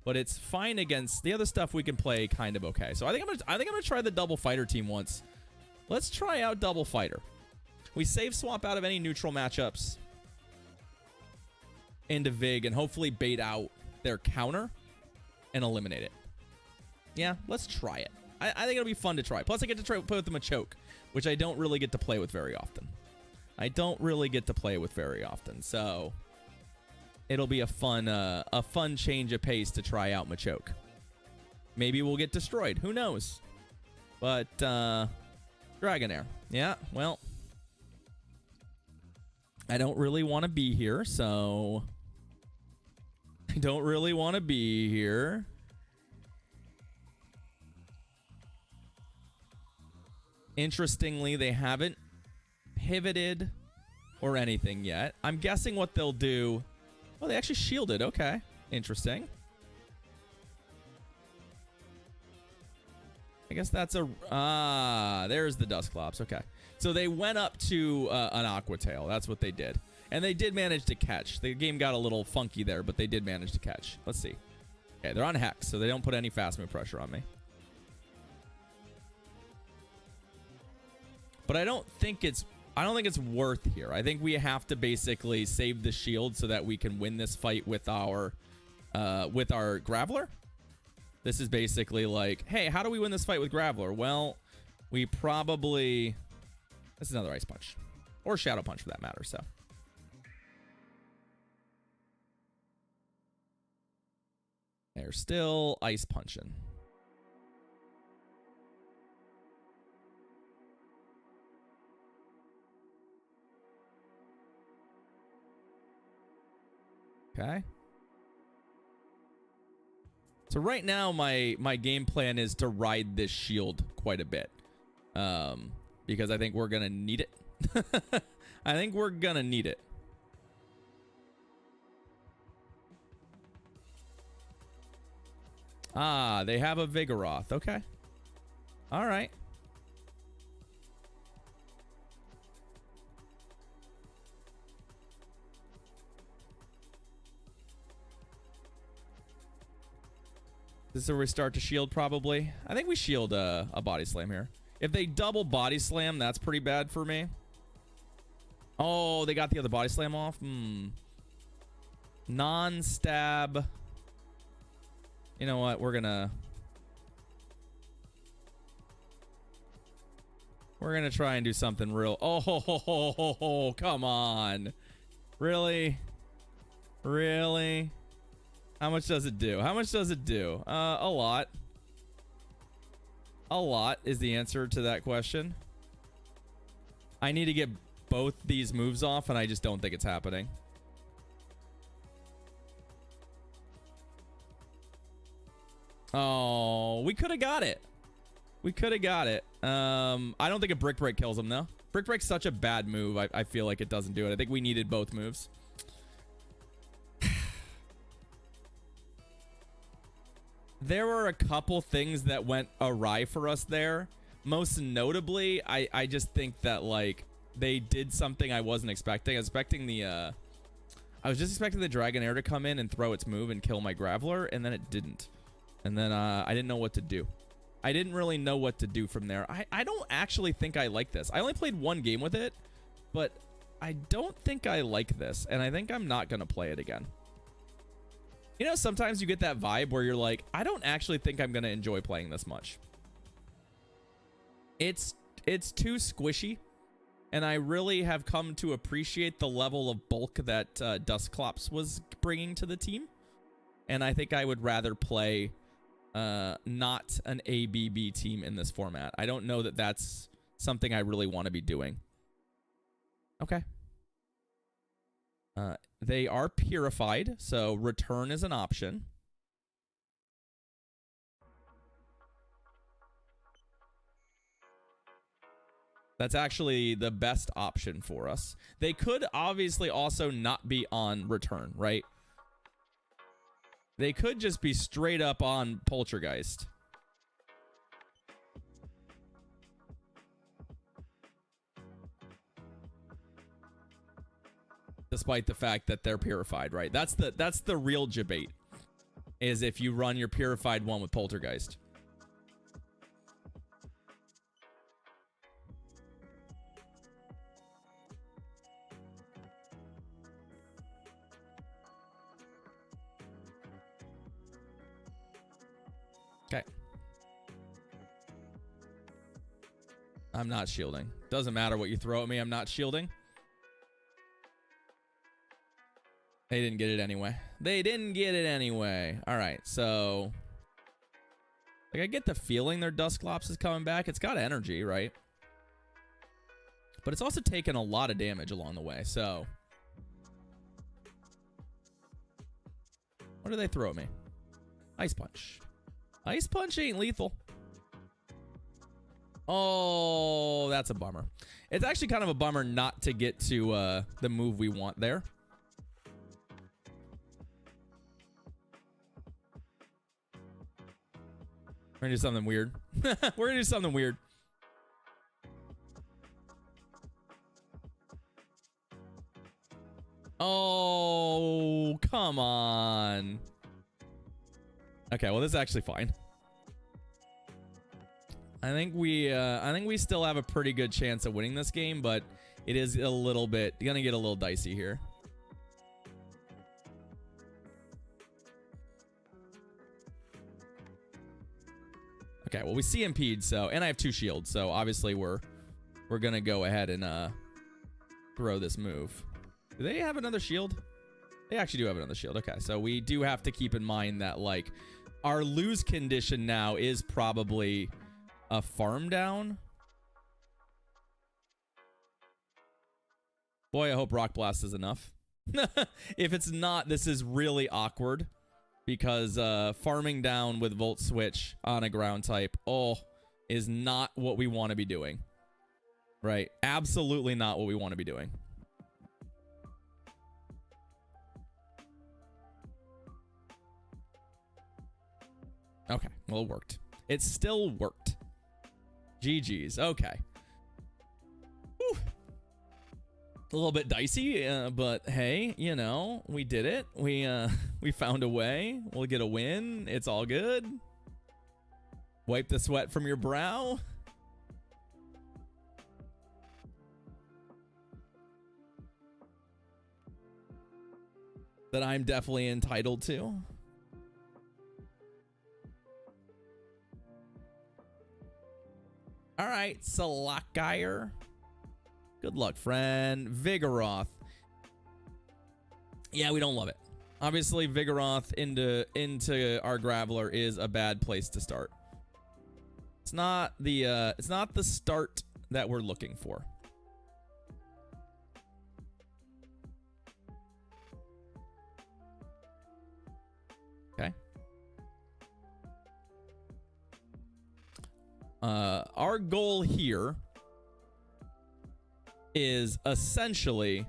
but it's fine against the other stuff we can play kind of okay. So I think I'm gonna try the double fighter team once. Let's try out double fighter. We save swap out of any neutral matchups into Vig and hopefully bait out their counter and eliminate it. Yeah, let's try it. I think it'll be fun to try. Plus I get to try play with the Machoke, which I don't really get to play with very often. So it'll be a fun change of pace to try out Machoke. Maybe we'll get destroyed. Who knows? But Dragonair. Yeah, well, I don't really want to be here, so I don't really want to be here. Interestingly, they haven't pivoted or anything yet. I'm guessing what they'll do... Oh, they actually shielded. Okay. Interesting. I guess that's a... there's the Dusclops. Okay. So they went up to an Aqua Tail. That's what they did. And they did manage to catch. The game got a little funky there, but they did manage to catch. Let's see. Okay, they're on Hex, so they don't put any fast move pressure on me. But I don't think it's worth here. I think we have to basically save the shield so that we can win this fight with our Graveler. This is basically like, hey, how do we win this fight with Graveler? Well, we probably... This is another Ice Punch. Or Shadow Punch for that matter, so. They're still Ice Punching. Okay. So right now, my game plan is to ride this shield quite a bit. Because I think we're going to need it. I think we're going to need it. Ah, they have a Vigoroth. Okay. All right. This is where we start to shield, probably. I think we shield a body slam here. If they double body slam, that's pretty bad for me. Oh, they got the other body slam off. Non-stab. You know what? We're gonna try and do something real. Oh, come on. Really? Really? How much does it do? How much does it do? A lot. A lot is the answer to that question. I need to get both these moves off, and I just don't think it's happening. Oh, we could have got it. We could have got it. I don't think a Brick Break kills him, though. Brick Break's such a bad move. I feel like it doesn't do it. I think we needed both moves. There were a couple things that went awry for us there. Most notably, I just think that, like, they did something I wasn't expecting. I was just expecting the Dragonair to come in and throw its move and kill my Graveler, and then it didn't. And then I didn't know what to do. I didn't really know what to do from there. I don't actually think I like this. I only played one game with it, but I don't think I like this, and I think I'm not going to play it again. You know, sometimes you get that vibe where you're like, I don't actually think I'm going to enjoy playing this much. It's too squishy, and I really have come to appreciate the level of bulk that Dusclops was bringing to the team. And I think I would rather play not an ABB team in this format. I don't know that that's something I really want to be doing. Okay. They are purified, so return is an option. That's actually the best option for us. They could obviously also not be on return, right? They could just be straight up on Poltergeist. Despite the fact that they're purified, right? That's the real debate. is if you run your purified one with Poltergeist. Okay. I'm not shielding. Doesn't matter what you throw at me, I'm not shielding. They didn't get it anyway. They didn't get it anyway. All right, so... like, I get the feeling their Dusclops is coming back. It's got energy, right? But it's also taken a lot of damage along the way, so... what do they throw at me? Ice Punch. Ice Punch ain't lethal. Oh, that's a bummer. It's actually kind of a bummer not to get to the move we want there. We're gonna do something weird. We're gonna do something weird. Oh, come on. Okay, well, this is actually fine. I think we still have a pretty good chance of winning this game, but it is a little bit gonna get a little dicey here. Okay, well, we CMP'd, so, and I have 2 shields, so obviously we're gonna go ahead and throw this move. Do they have another shield? They actually do have another shield. Okay, so we do have to keep in mind that, like, our lose condition now is probably a farm down. Boy, I hope Rock Blast is enough. If it's not, this is really awkward. Because farming down with Volt Switch on a ground type, is not what we want to be doing. Right? Absolutely not what we want to be doing. Okay, well, it worked. It still worked. GG's. Okay. Whew. A little bit dicey, but hey, you know, we did it. We found a way. We'll get a win. It's all good. Wipe the sweat from your brow. That I'm definitely entitled to. All right, Salakire. Good luck, friend. Vigoroth. Yeah, we don't love it. Obviously, Vigoroth into our Graveler is a bad place to start. It's not the start that we're looking for. Okay. Our goal here is essentially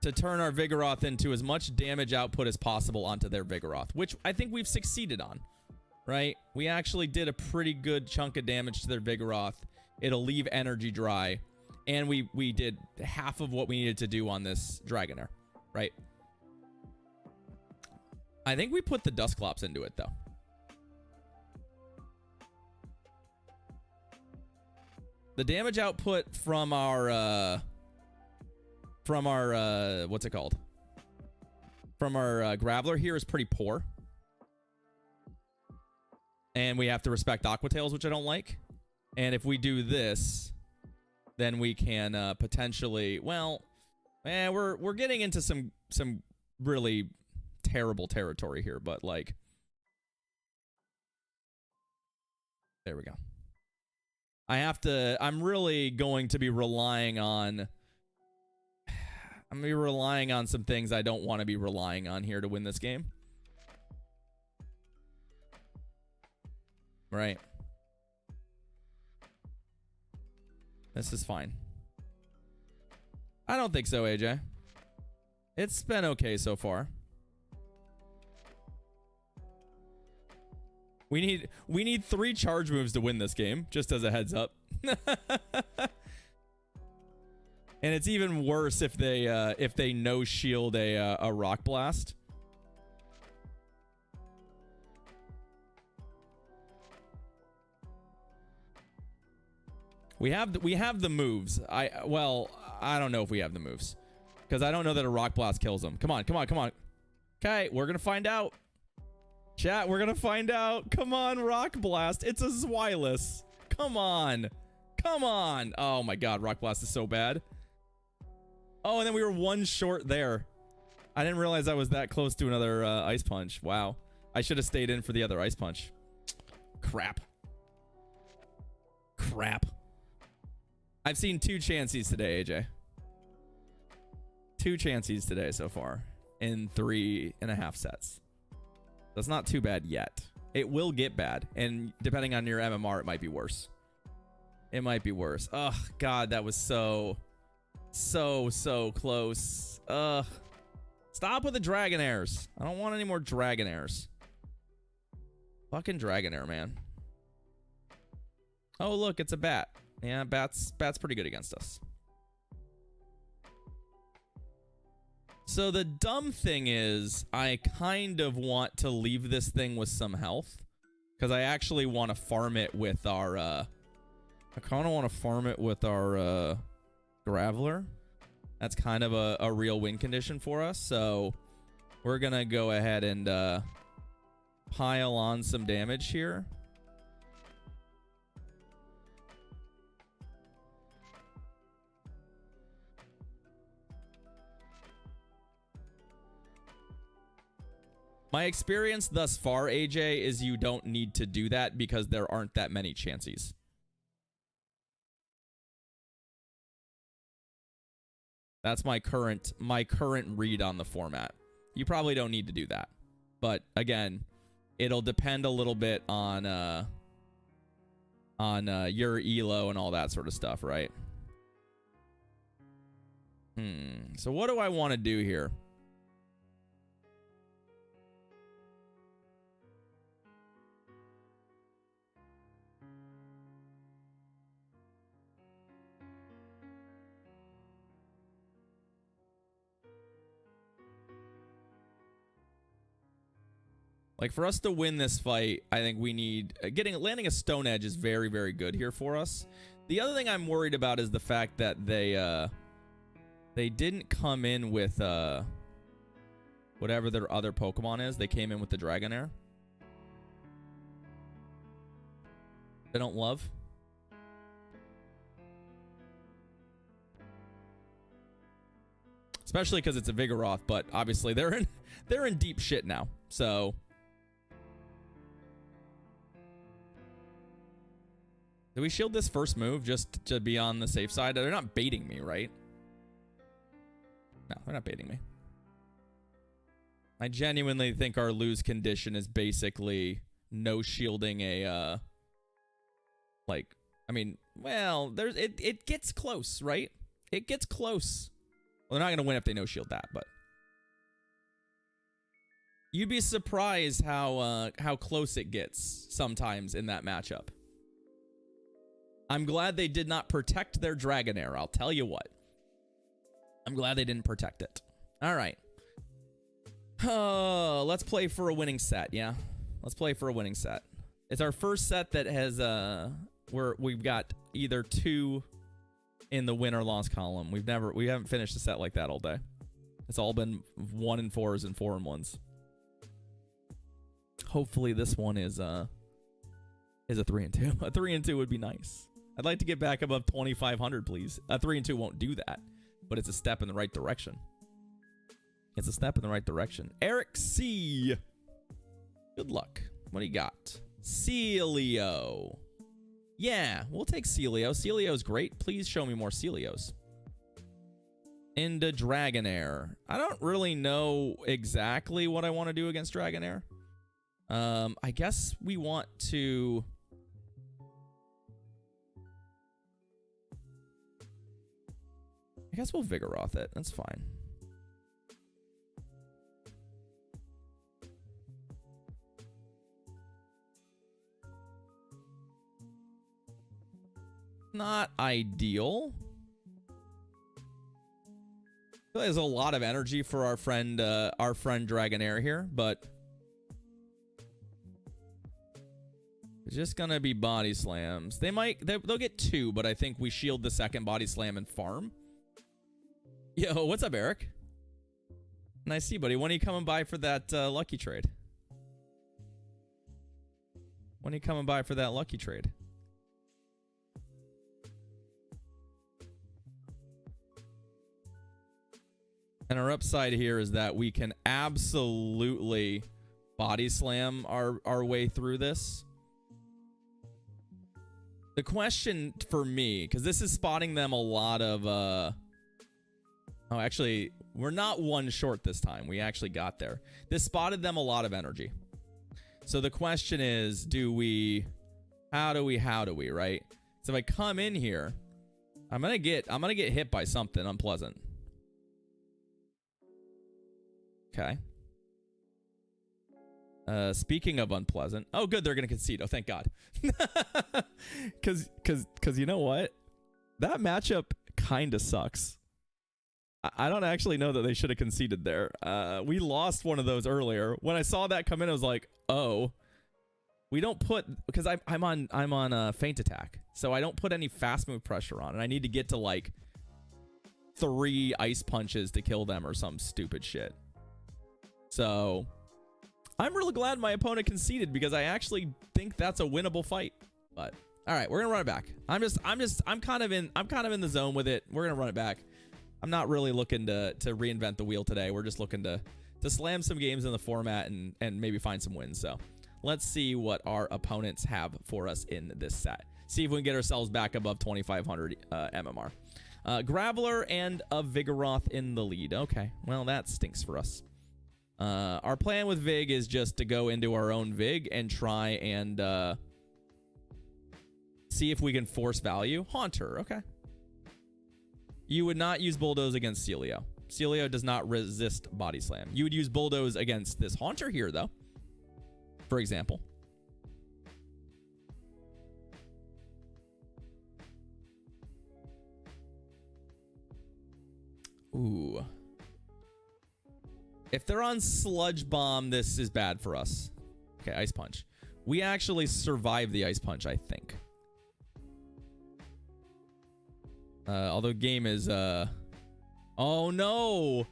to turn our Vigoroth into as much damage output as possible onto their Vigoroth, which I think we've succeeded on, right? We actually did a pretty good chunk of damage to their Vigoroth. It'll leave energy dry, and we did half of what we needed to do on this Dragonair, right? I think we put the Dusclops into it, though. The damage output from our what's it called? From our Graveler here is pretty poor. And we have to respect Aqua Tails, which I don't like. And if we do this, then we can potentially, well, we're getting into some really terrible territory here, but like, there we go. I'm really going to be relying on, some things I don't want to be relying on here to win this game. Right. This is fine. I don't think so, AJ. It's been okay so far. We need 3 charge moves to win this game, just as a heads up. And it's even worse if they no shield a Rock Blast. We have the moves. Well, I don't know if we have the moves. Because I don't know that a Rock Blast kills him. Come on, come on, come on. Okay, we're going to find out. Chat, we're going to find out. Come on, Rock Blast. It's a Zwilus. Come on. Come on. Oh my god, Rock Blast is so bad. Oh, and then we were one short there. I didn't realize I was that close to another Ice Punch. Wow. I should have stayed in for the other Ice Punch. Crap. Crap. I've seen 2 Chanseys today, AJ. 2 Chanseys today so far in 3.5 sets. That's not too bad yet. It will get bad, and depending on your MMR, it might be worse. It might be worse. Oh god, that was so close. Ugh. Stop with the Dragonairs. I don't want any more Dragonairs. Fucking Dragonair, man. Oh look, it's a bat. Yeah, bat's pretty good against us. So the dumb thing is, I kind of want to leave this thing with some health. Because I actually want to farm it with our, I kind of want to farm it with our, Graveler. That's kind of a real win condition for us. So we're going to go ahead and, pile on some damage here. My experience thus far, AJ, is you don't need to do that because there aren't that many Chanseys. That's my current read on the format. You probably don't need to do that. But again, it'll depend a little bit on your elo and all that sort of stuff, right? So what do I want to do here? Like, for us to win this fight, I think we need... landing a Stone Edge is very, very good here for us. The other thing I'm worried about is the fact that they didn't come in with whatever their other Pokemon is. They came in with the Dragonair. They don't love. Especially because it's a Vigoroth, but obviously they're in deep shit now. So... do we shield this first move just to be on the safe side? They're not baiting me, right? No, they're not baiting me. I genuinely think our lose condition is basically no shielding a, like, I mean, well, it gets close, right? It gets close. Well, they're not going to win if they no shield that, but you'd be surprised how close it gets sometimes in that matchup. I'm glad they did not protect their Dragonair. I'll tell you what. I'm glad they didn't protect it. All right. Let's play for a winning set, yeah? Let's play for a winning set. It's our first set that has, we've got either 2 in the win or loss column. We haven't finished a set like that all day. It's all been 1 and 4s and 4 and 1s. Hopefully this one is a 3 and 2. A 3 and 2 would be nice. I'd like to get back above 2,500, please. A 3 and 2 won't do that, but it's a step in the right direction. It's a step in the right direction. Eric C. Good luck. What do you got? Celio. Yeah, we'll take Celio. Celio's great. Please show me more Celios. Into Dragonair. I don't really know exactly what I want to do against Dragonair. I guess we want to... I guess we'll Vigoroth it. That's fine. Not ideal. There's a lot of energy for our friend Dragonair here, but It's just gonna be body slams. They'll get 2, but I think we shield the second body slam and farm. Yo, what's up, Eric? Nice to see you, buddy. When are you coming by for that lucky trade? When are you coming by for that lucky trade? And our upside here is that we can absolutely body slam our way through this. The question for me, because this is spotting them a lot of... Oh, actually, we're not 1 short this time. We actually got there. This spotted them a lot of energy. So the question is, how do we, right? So if I come in here, I'm gonna get hit by something unpleasant. Okay. Speaking of unpleasant. Oh, good. They're going to concede. Oh, thank God. Because you know what? That matchup kind of sucks. I don't actually know that they should have conceded there. We lost one of those earlier. When I saw that come in, I was like, oh. We don't put... Because I'm on feint attack. So I don't put any fast move pressure on. And I need to get to, like, 3 ice punches to kill them or some stupid shit. So, I'm really glad my opponent conceded because I actually think that's a winnable fight. But all right, we're gonna run it back. I'm kind of in the zone with it. We're gonna run it back. I'm not really looking to reinvent the wheel today. We're just looking to slam some games in the format and maybe find some wins. So, let's see what our opponents have for us in this set. See if we can get ourselves back above 2,500 MMR. Graveler and a Vigoroth in the lead. Okay, well that stinks for us. Our plan with Vig is just to go into our own Vig and try and see if we can force value. Haunter, okay. You would not use Bulldoze against Celio. Celio does not resist Body Slam. You would use Bulldoze against this Haunter here, though, for example. Ooh. If they're on Sludge Bomb, this is bad for us. Okay, Ice Punch. We actually survived the Ice Punch, I think. Although game is... Oh, no!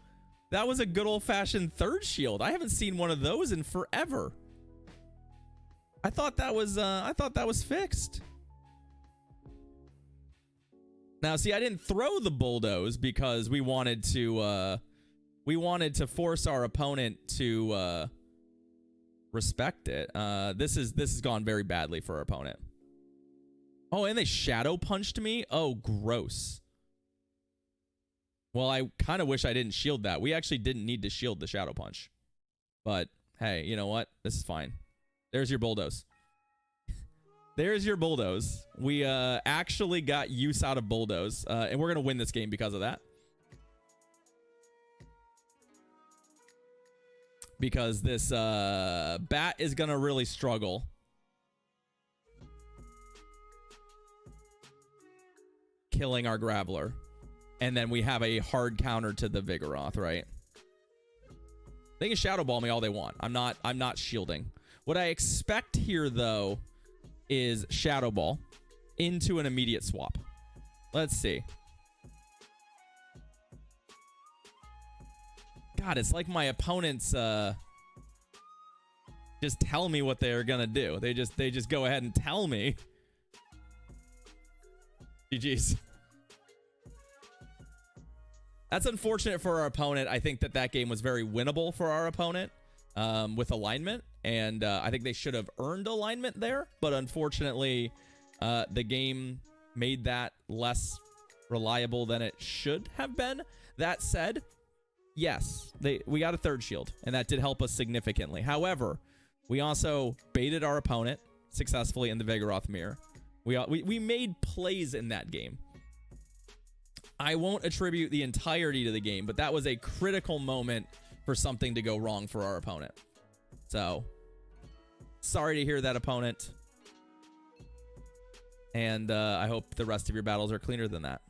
That was a good old-fashioned third shield. I haven't seen one of those in forever. I thought that was fixed. Now, see, I didn't throw the Bulldoze because we wanted to force our opponent to respect it. This has gone very badly for our opponent. Oh, and they Shadow Punched me? Oh, gross. Well, I kind of wish I didn't shield that. We actually didn't need to shield the Shadow Punch. But, hey, you know what? This is fine. There's your Bulldoze. There's your Bulldoze. We actually got use out of Bulldoze. And we're going to win this game because of that. Because this bat is going to really struggle. Killing our Graveler. And then we have a hard counter to the Vigoroth, right? They can Shadow Ball me all they want. I'm not shielding. What I expect here, though, is Shadow Ball into an immediate swap. Let's see. God, it's like my opponents just tell me what they're gonna do. They just go ahead and tell me. GG's. That's unfortunate for our opponent. I think that game was very winnable for our opponent with alignment. And I think they should have earned alignment there. But unfortunately, the game made that less reliable than it should have been. That said, yes, we got a third shield. And that did help us significantly. However, we also baited our opponent successfully in the Vigoroth mirror. We made plays in that game. I won't attribute the entirety to the game, but that was a critical moment for something to go wrong for our opponent. So, sorry to hear that, opponent. And I hope the rest of your battles are cleaner than that.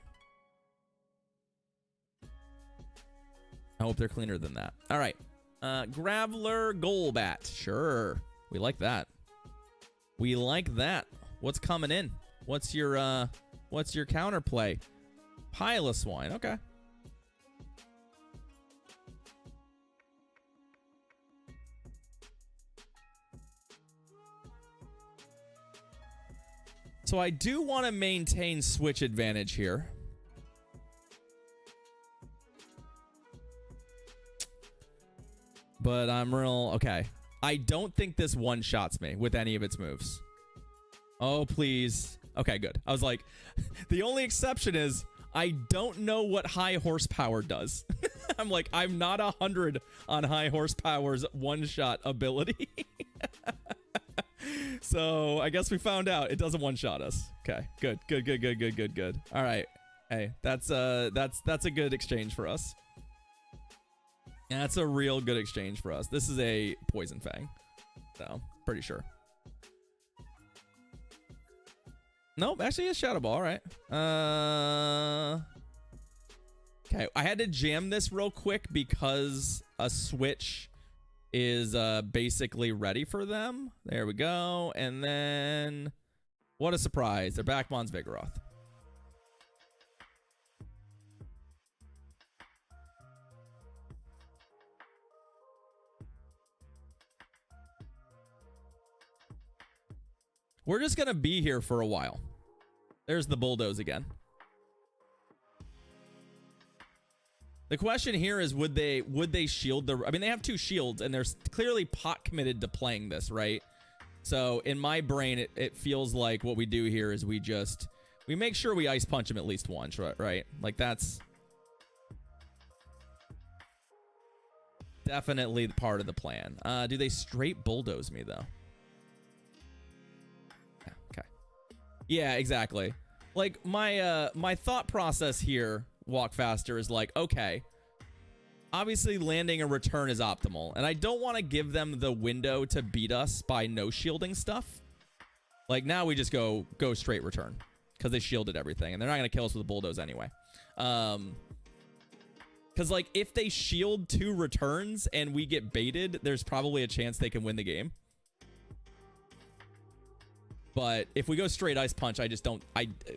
I hope they're cleaner than that. All right. Graveler Golbat. Sure. We like that. We like that. What's coming in? What's your counterplay? Pile of swine. Okay. So I do want to maintain switch advantage here. But I'm real... Okay. I don't think this one-shots me with any of its moves. Oh, please. Okay, good. I was like... The only exception is I don't know what high horsepower does. I'm like, I'm not 100 on high horsepower's one-shot ability. So I guess we found out it doesn't one-shot us. Okay, good. All right, hey, that's a good exchange for us. That's a real good exchange for us. This is a Poison Fang, so pretty sure. Nope, actually it's Shadow Ball. All right. Okay, I had to jam this real quick because a switch is basically ready for them. There we go. And then what a surprise. They're Backmon's Vigoroth. We're just going to be here for a while. There's the Bulldoze again. The question here is, would they shield the... I mean, they have 2 shields, and they're clearly pot committed to playing this, right? So, in my brain, it feels like what we do here is we make sure we Ice Punch them at least once, right? Like, that's definitely part of the plan. Do they straight Bulldoze me, though? Yeah, okay. Yeah, exactly. Like, my thought process here... Walk faster is like, okay, obviously landing a return is optimal, and I don't want to give them the window to beat us by no shielding stuff. Like, now we just go straight return because they shielded everything, and they're not going to kill us with a Bulldoze anyway. Because, like, if they shield 2 returns and we get baited, there's probably a chance they can win the game. But if we go straight Ice Punch,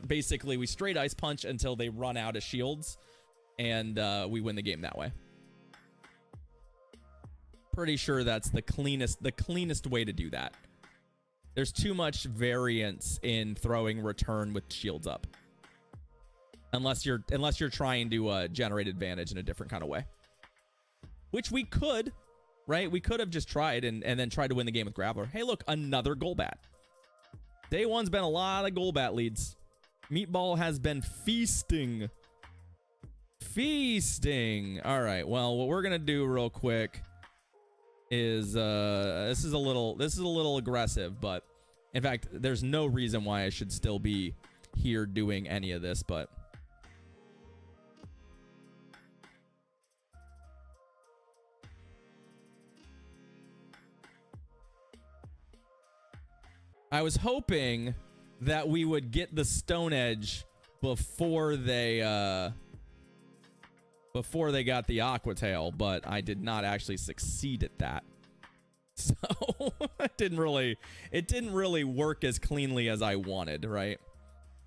basically we straight Ice Punch until they run out of shields, and we win the game that way. Pretty sure that's the cleanest way to do that. There's too much variance in throwing return with shields up. Unless you're trying to generate advantage in a different kind of way. Which we could, right? We could have just tried and then tried to win the game with Graveler. Hey, look, another Golbat. Day one's been a lot of Golbat leads. Meatball has been feasting. Feasting. All right. Well, what we're gonna do real quick is this is a little aggressive, but in fact, there's no reason why I should still be here doing any of this, but I was hoping that we would get the Stone Edge before they got the Aqua Tail, but I did not actually succeed at that. So it didn't really work as cleanly as I wanted, right?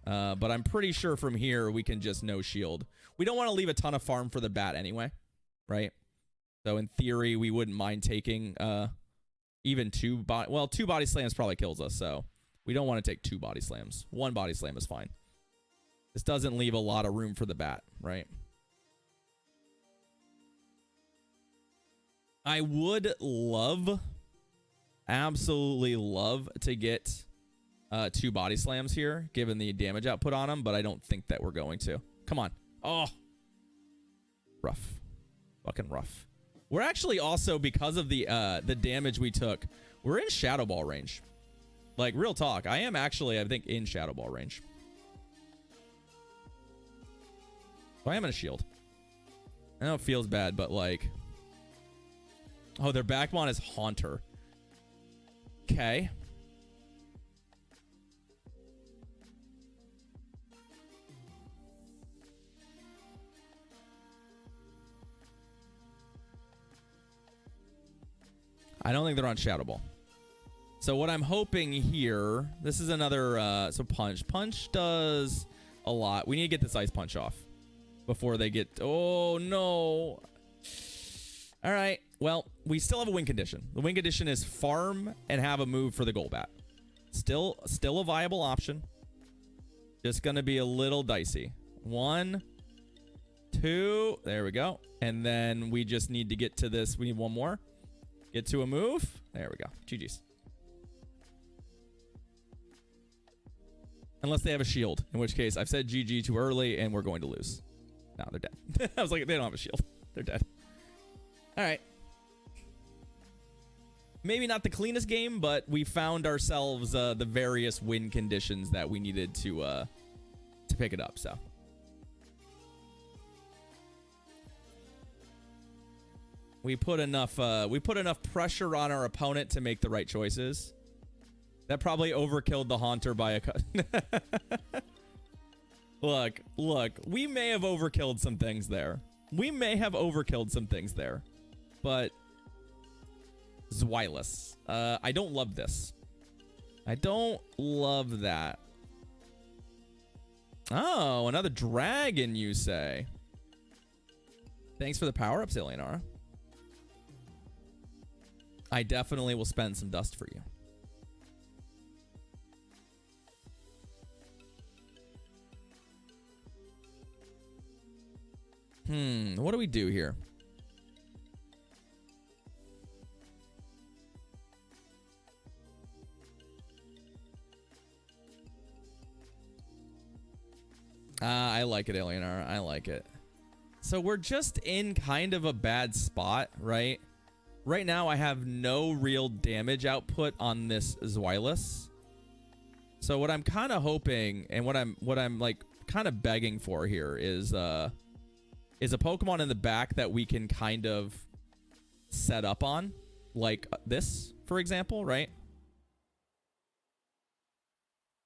But I'm pretty sure from here we can just no shield. We don't want to leave a ton of farm for the bat anyway, right? So in theory, we wouldn't mind taking even 2 body slams probably kills us, so we don't want to take 2 body slams. 1 body slam is fine. This doesn't leave a lot of room for the bat, right? I would absolutely love to get 2 body slams here, given the damage output on them, but I don't think that we're going to. Come on. Oh. Rough. Fucking rough. We're actually also, because of the damage we took, we're in Shadow Ball range. Like, real talk. I am actually, I think, in Shadow Ball range. So I am in a shield. I know it feels bad, but like... Oh, their Backmon is Haunter. Okay. I don't think they're on Shadow Ball. So what I'm hoping here, this is another, so punch. Punch does a lot. We need to get this ice punch off before they get, oh no. All right, well, we still have a win condition. The win condition is farm and have a move for the Golbat. Still a viable option. Just gonna be a little dicey. 1, 2, there we go. And then we just need to get to this. We need one more. Get to a move. There we go. GG's. Unless they have a shield, in which case I've said GG too early and we're going to lose. No, they're dead. I was like, they don't have a shield. They're dead. All right. Maybe not the cleanest game, but we found ourselves the various win conditions that we needed to pick it up. So we put enough pressure on our opponent to make the right choices. That probably overkilled the Haunter by a cut. Look, we may have overkilled some things there. But Zweilous. I don't love this. I don't love that. Oh, another dragon, you say? Thanks for the power-ups, Alienara. I definitely will spend some dust for you. What do we do here? I like it, Alienara. I like it. So we're just in kind of a bad spot, right? Right now, I have no real damage output on this Zweilous. So what I'm kind of hoping, and what I'm like kind of begging for here is a Pokemon in the back that we can kind of set up on, like this, for example, right?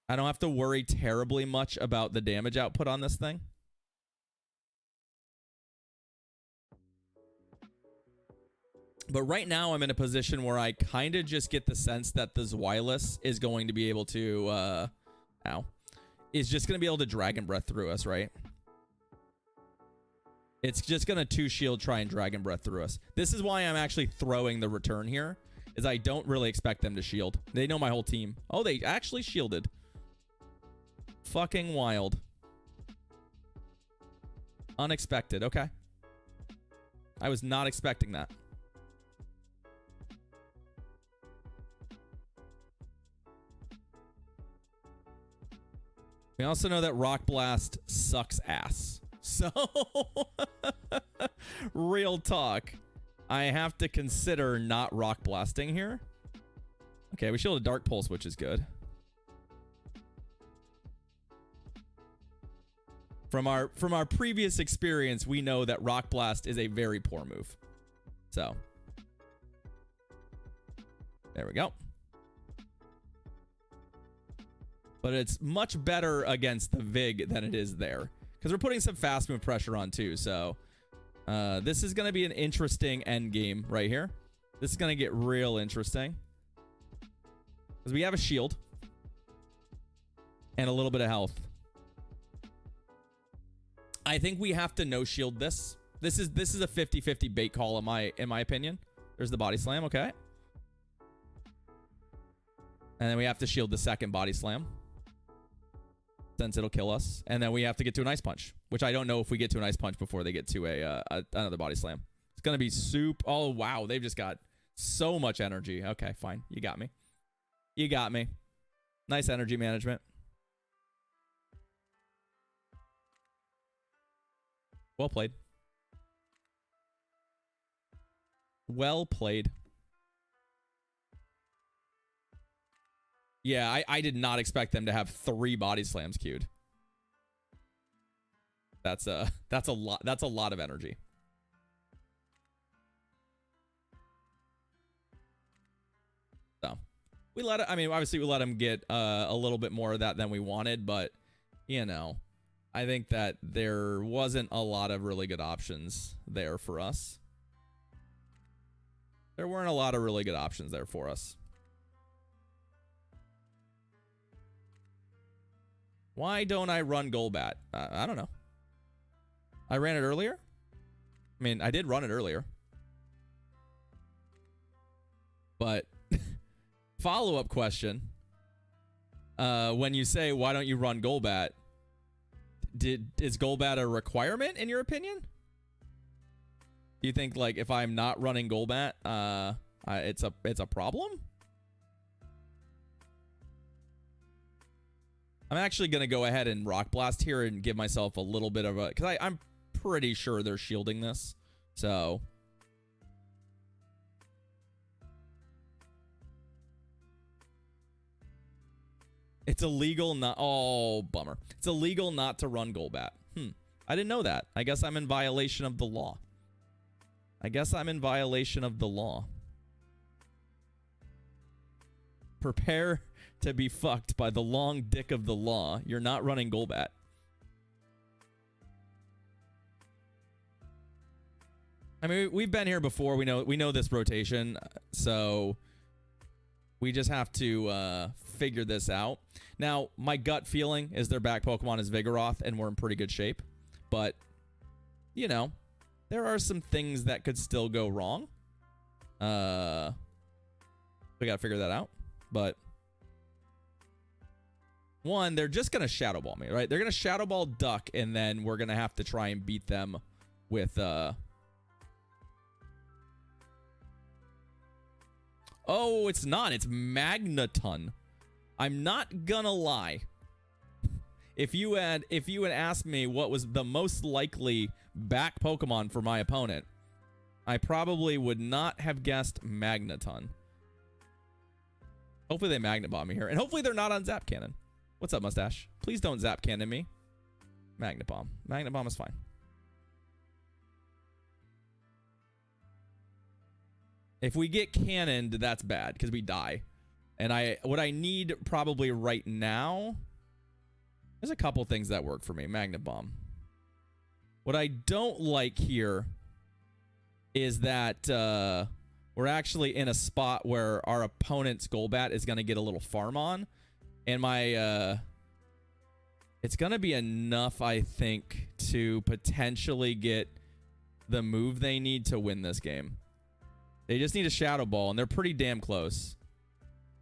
I don't have to worry terribly much about the damage output on this thing. But right now, I'm in a position where I kind of just get the sense that the Zweilous is going to be able to, is just going to be able to Dragon Breath through us, right? It's just going to 2-shield try and Dragon Breath through us. This is why I'm actually throwing the return here, is I don't really expect them to shield. They know my whole team. Oh, they actually shielded. Fucking wild. Unexpected. Okay. I was not expecting that. We also know that Rock Blast sucks ass. So, real talk. I have to consider not Rock Blasting here. Okay, we shielded Dark Pulse, which is good. From our previous experience, we know that Rock Blast is a very poor move. So, there we go. But it's much better against the Vig than it is there. Because we're putting some fast move pressure on too. So, this is going to be an interesting end game right here. This is going to get real interesting. Because we have a shield. And a little bit of health. I think we have to no shield this. This is a 50-50 bait call in my opinion. There's the body slam, okay. And then we have to shield the second body slam, since it'll kill us. And then we have to get to an ice punch, which I don't know if we get to an ice punch before they get to another body slam. It's gonna be soup. Oh wow, they've just got so much energy. Okay, fine. You got me. You got me. Nice energy management. Well played. Well played. Yeah, I did not expect them to have 3 body slams queued. That's a lot. That's a lot of energy. So we let it. I mean, obviously we let them get a little bit more of that than we wanted, but you know, I think that there wasn't a lot of really good options there for us. There weren't a lot of really good options there for us. Why don't I run Golbat? I don't know. I ran it earlier? I mean, I did run it earlier. But follow-up question. When you say, why don't you run Golbat? Is Golbat a requirement in your opinion? Do you think, like, if I'm not running Golbat, it's a problem? I'm actually going to go ahead and Rock Blast here and give myself a little bit of a... Because I'm pretty sure they're shielding this. So... It's illegal not... Oh, bummer. It's illegal not to run Golbat. I didn't know that. I guess I'm in violation of the law. Prepare to be fucked by the long dick of the law. You're not running Golbat. I mean, we've been here before. We know this rotation, so we just have to figure this out. Now, my gut feeling is their back Pokemon is Vigoroth, and we're in pretty good shape. But, you know, there are some things that could still go wrong. We gotta figure that out. But one, they're just gonna Shadow Ball me, right? They're gonna Shadow Ball Duck, and then we're gonna have to try and beat them with Oh, it's not. It's Magneton. I'm not gonna lie. If you had asked me what was the most likely back Pokemon for my opponent, I probably would not have guessed Magneton. Hopefully they Magnet Bomb me here. And hopefully they're not on Zap Cannon. What's up, Mustache? Please don't Zap Cannon me. Magnet Bomb. Magnet Bomb is fine. If we get cannoned, that's bad because we die. And what I need probably right now, there's a couple things that work for me. Magnet Bomb. What I don't like here is that we're actually in a spot where our opponent's Golbat is going to get a little farm on. And it's going to be enough, I think, to potentially get the move they need to win this game. They just need a Shadow Ball, and they're pretty damn close.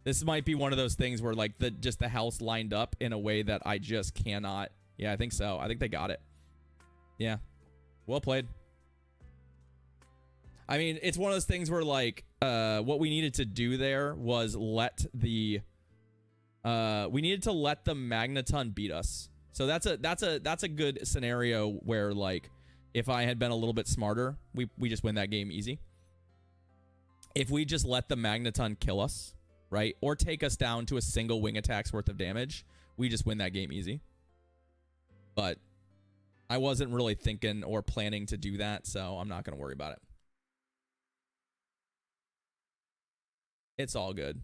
This might be one of those things where, like, just the house lined up in a way that I just cannot. Yeah, I think so. I think they got it. Yeah. Well played. I mean, it's one of those things where, like, what we needed to do there was let the... we needed to let the Magneton beat us. So that's a good scenario where, like, if I had been a little bit smarter, we just win that game easy. If we just let the Magneton kill us, right, or take us down to a single wing attack's worth of damage, we just win that game easy. But I wasn't really thinking or planning to do that, so I'm not going to worry about it. It's all good.